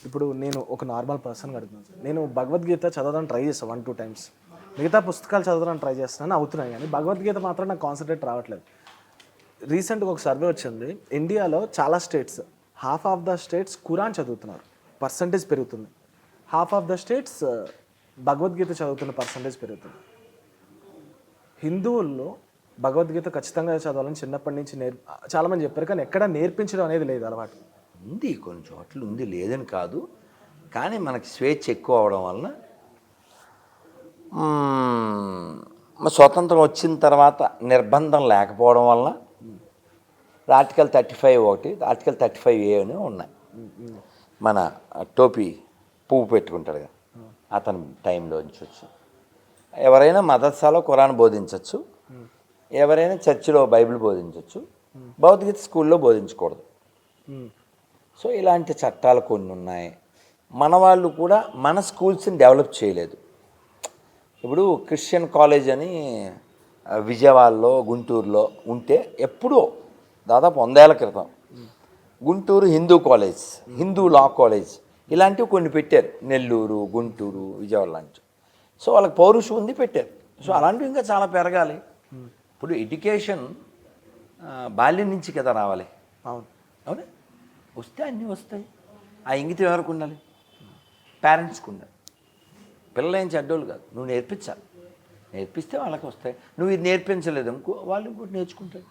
ఇప్పుడు నేను ఒక నార్మల్ పర్సన్గా అడుగుతున్నాను సార్. నేను భగవద్గీత చదవడానికి ట్రై చేస్తాను 1-2 టైమ్స్. మిగతా పుస్తకాలు చదవడానికి ట్రై చేస్తున్నాను, అవుతున్నాయి. కానీ భగవద్గీత మాత్రం నాకు కాన్సన్ట్రేట్ రావట్లేదు. రీసెంట్గా ఒక సర్వే వచ్చింది, ఇండియాలో చాలా states, half of the states Quran చదువుతున్నారు, పర్సంటేజ్ పెరుగుతుంది. Half of the states Bhagavad Gita చదువుతున్న పర్సంటేజ్ పెరుగుతుంది. హిందువుల్లో భగవద్గీత ఖచ్చితంగా చదవాలని చిన్నప్పటి నుంచి చాలామంది చెప్పారు, కానీ ఎక్కడ నేర్పించడం అనేది లేదు అలవాటు. ఉంది, కొన్ని చోట్ల ఉంది, లేదని కాదు. కానీ మనకి స్వేచ్ఛ ఎక్కువ అవడం వలన స్వతంత్రం వచ్చిన తర్వాత నిర్బంధం లేకపోవడం వలన ఆర్టికల్ 35 ఒకటి, ఆర్టికల్ 35A అని ఉన్నాయి. మన టోపీ పువ్వు పెట్టుకుంటాడు కదా, అతని టైంలో నుంచి వచ్చి ఎవరైనా మదర్సాలో ఖురాన్ బోధించవచ్చు, ఎవరైనా చర్చిలో బైబిల్ బోధించవచ్చు, భగవద్గీత స్కూల్లో బోధించకూడదు. సో ఇలాంటి చట్టాలు కొన్ని ఉన్నాయి. మన వాళ్ళు కూడా మన స్కూల్స్ని డెవలప్ చేయలేదు. ఇప్పుడు క్రిస్టియన్ కాలేజ్ అని విజయవాడలో, గుంటూరులో ఉంటే ఎప్పుడో దాదాపు 100 ఏళ్ల క్రితం Guntur Hindu college, Hindu law college ఇలాంటివి కొన్ని పెట్టారు, నెల్లూరు, గుంటూరు, విజయవాడ లాంటి. సో వాళ్ళకి పౌరుషం ఉంది, పెట్టారు. సో అలాంటివి ఇంకా చాలా పెరగాలి. ఇప్పుడు ఎడ్యుకేషన్ బాల్యం నుంచి కదా రావాలి. అవునా? వస్తే అన్నీ వస్తాయి. ఆ ఇంగితం ఎవరికి ఉండాలి? పేరెంట్స్కి ఉండాలి. పిల్లలు ఏం చెడ్డోళ్ళు కాదు, నువ్వు నేర్పించాలి. నేర్పిస్తే వాళ్ళకి వస్తాయి. నువ్వు ఇది నేర్పించలేదు అనుకో, వాళ్ళు ఇంకోటి నేర్చుకుంటారు.